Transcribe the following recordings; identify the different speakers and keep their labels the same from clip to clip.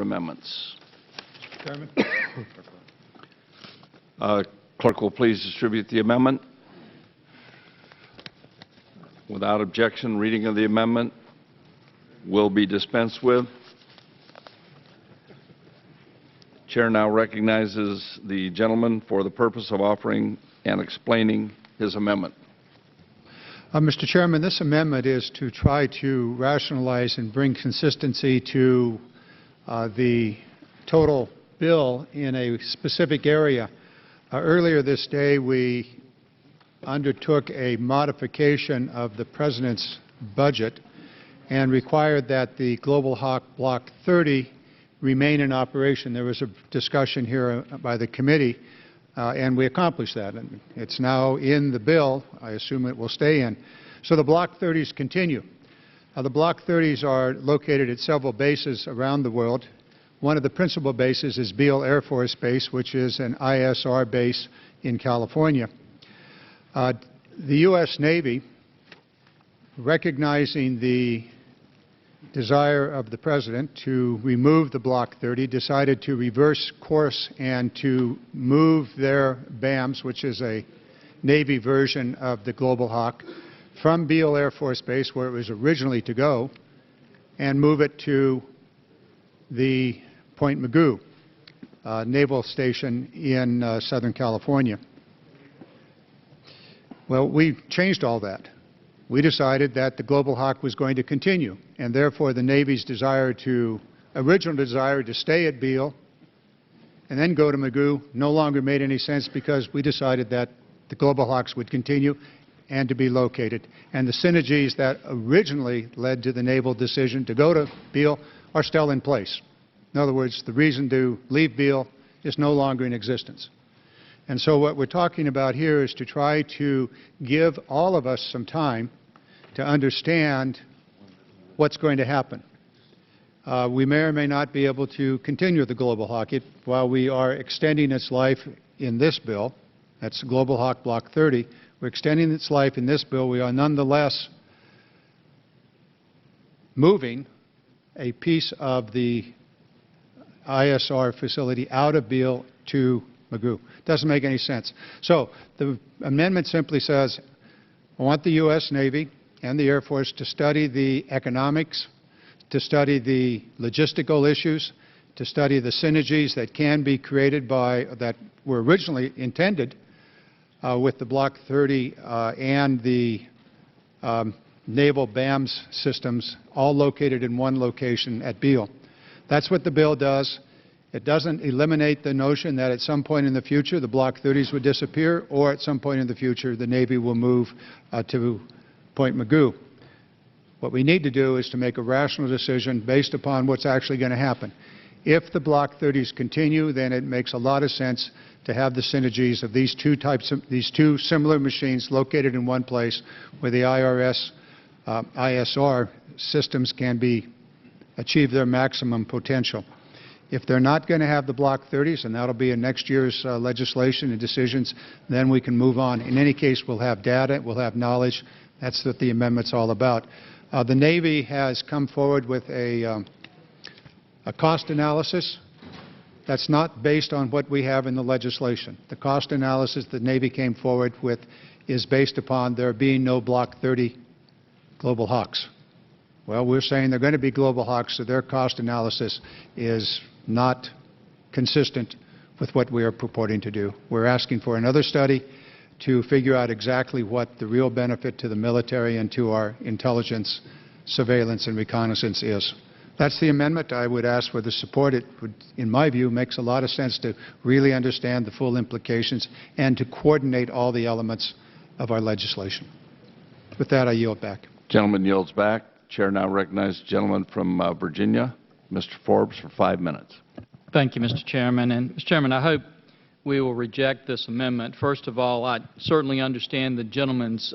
Speaker 1: other amendments?
Speaker 2: Chairman.
Speaker 1: Clerk will please distribute the amendment. Without objection, reading of the amendment will be dispensed with. Chair now recognizes the gentleman for the purpose of offering and explaining his amendment.
Speaker 2: Mr. Chairman, this amendment is to try to rationalize and bring consistency to the total bill in a specific area. Earlier this day, we undertook a modification of the President's budget and required that the Global Hawk Block 30 remain in operation. There was a discussion here by the committee, and we accomplished that. And it's now in the bill. I assume it will stay in. So the Block 30s continue. The Block 30s are located at several bases around the world. One of the principal bases is Beale Air Force Base, which is an ISR base in California. The U.S. Navy, recognizing the desire of the President to remove the Block 30, decided to reverse course and to move their BAMS, which is a Navy version of the Global Hawk, from Beale Air Force Base, where it was originally to go, and move it to the Point Mugu Naval Station in Southern California. Well, we changed all that. We decided that the Global Hawk was going to continue, and therefore the Navy's original desire to stay at Beale and then go to Mugu no longer made any sense, because we decided that the Global Hawks would continue and to be located. And the synergies that originally led to the naval decision to go to Beale are still in place. In other words, the reason to leave Beale is no longer in existence. And so what we're talking about here is to try to give all of us some time to understand what's going to happen. We may or may not be able to continue the Global Hawk. While we are extending its life in this bill, that's Global Hawk Block 30, we're extending its life in this bill. We are nonetheless moving a piece of the ISR facility out of Beale to Mugu. Doesn't make any sense. So the amendment simply says, I want the U.S. Navy and the Air Force to study the economics, to study the logistical issues, to study the synergies that can be created that were originally intended with the Block 30 and the naval BAMS systems, all located in one location at Beale. That's what the bill does. It doesn't eliminate the notion that at some point in the future the Block 30s would disappear, or at some point in the future the Navy will move to Point Mugu. What we need to do is to make a rational decision based upon what's actually going to happen. If the Block 30s continue, then it makes a lot of sense to have the synergies of these two similar machines located in one place, where the ISR systems can achieve their maximum potential. If they're not going to have the Block 30s, and that'll be in next year's legislation and decisions, then we can move on. In any case, we'll have data, we'll have knowledge. That's what the amendment's all about. The Navy has come forward with a cost analysis that's not based on what we have in the legislation. The cost analysis the Navy came forward with is based upon there being no Block 30 Global Hawks. Well, we're saying they're going to be Global Hawks, so their cost analysis is not consistent with what we are purporting to do. We're asking for another study to figure out exactly what the real benefit to the military and to our intelligence, surveillance, and reconnaissance is. That's the amendment. I would ask for the support. It would, in my view, makes a lot of sense to really understand the full implications and to coordinate all the elements of our legislation. With that, I yield back.
Speaker 1: Gentleman yields back. Chair now recognizes the gentleman from Virginia, Mr. Forbes, for 5 minutes.
Speaker 3: Thank you, Mr. Chairman. And, Mr. Chairman, I hope we will reject this amendment. First of all, I certainly understand the gentleman's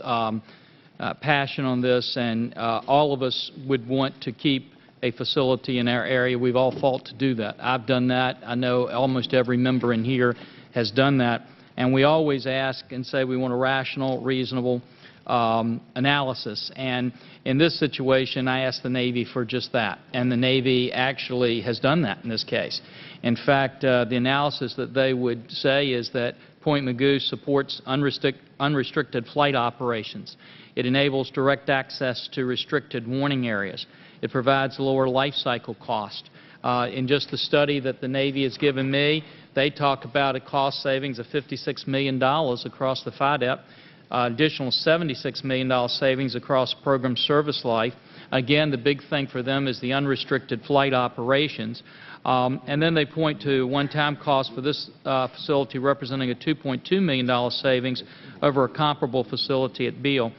Speaker 3: passion on this, and all of us would want to keep a facility in our area. We've all fought to do that. I've done that. I know almost every member in here has done that. And we always ask and say we want a rational, reasonable analysis. And in this situation, I asked the Navy for just that, and the Navy actually has done that in this case. In fact, the analysis that they would say is that Point Mugu supports unrestricted flight operations. It enables direct access to restricted warning areas. It provides lower life cycle cost. In just the study that the Navy has given me, they talk about a cost savings of $56 million across the FIDEP, additional $76 million savings across program service life. Again, the big thing for them is the unrestricted flight operations. And then they point to one-time cost for this facility representing a $2.2 million savings over a comparable facility at Beale.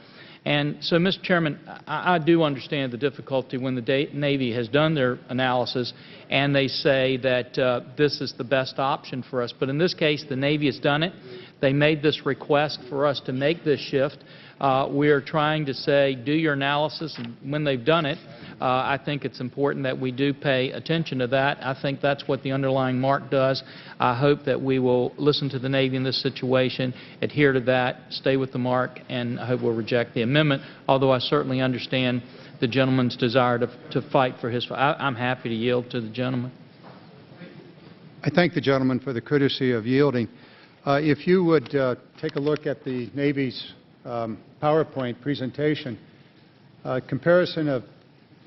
Speaker 3: And so, Mr. Chairman, I do understand the difficulty when the Navy has done their analysis and they say that this is the best option for us. But in this case, the Navy has done it. They made this request for us to make this shift. We are trying to say, do your analysis, and when they've done it, I think it's important that we do pay attention to that. I think that's what the underlying mark does. I hope that we will listen to the Navy in this situation, adhere to that, stay with the mark, and I hope we'll reject the amendment, although I certainly understand the gentleman's desire to fight for his. I'm happy to yield to the gentleman.
Speaker 2: I thank the gentleman for the courtesy of yielding. If you would take a look at the Navy's PowerPoint presentation, comparison of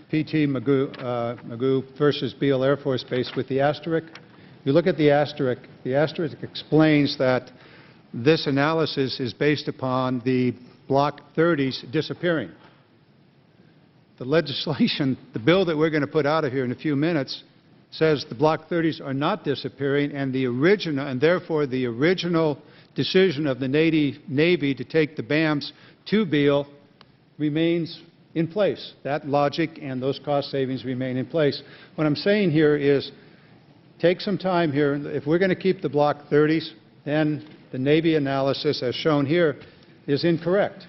Speaker 2: PT Mugu versus Beale Air Force Base with the asterisk. You look at the asterisk explains that this analysis is based upon the Block 30s disappearing. The legislation, the bill that we're going to put out of here in a few minutes, says the Block 30s are not disappearing, and therefore the original decision of the Navy to take the BAMS to Beale remains in place. That logic and those cost savings remain in place. What I'm saying here is take some time here. If we're going to keep the Block 30s, then the Navy analysis, as shown here, is incorrect.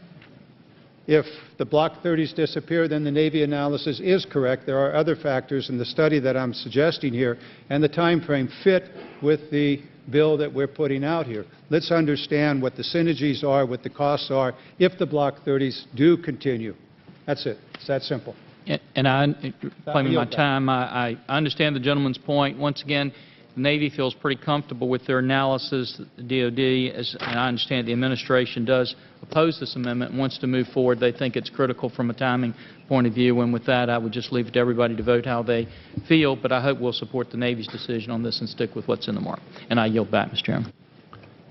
Speaker 2: If the Block 30s disappear, then the Navy analysis is correct. There are other factors in the study that I'm suggesting here, and the time frame fit with the bill that we're putting out here. Let's understand what the synergies are, what the costs are, if the Block 30s do continue. That's it. It's that simple.
Speaker 3: And claiming my time, I understand the gentleman's point. Once again, the Navy feels pretty comfortable with their analysis. The DOD, and I understand the administration does oppose this amendment and wants to move forward. They think it's critical from a timing point of view. And with that, I would just leave it to everybody to vote how they feel. But I hope we'll support the Navy's decision on this and stick with what's in the mark. And I yield back, Mr. Chairman.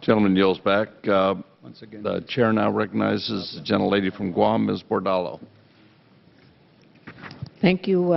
Speaker 1: Gentleman yields back.
Speaker 2: Once again.
Speaker 1: The chair now recognizes the gentlelady from Guam, Ms. Bordallo.
Speaker 4: Thank you.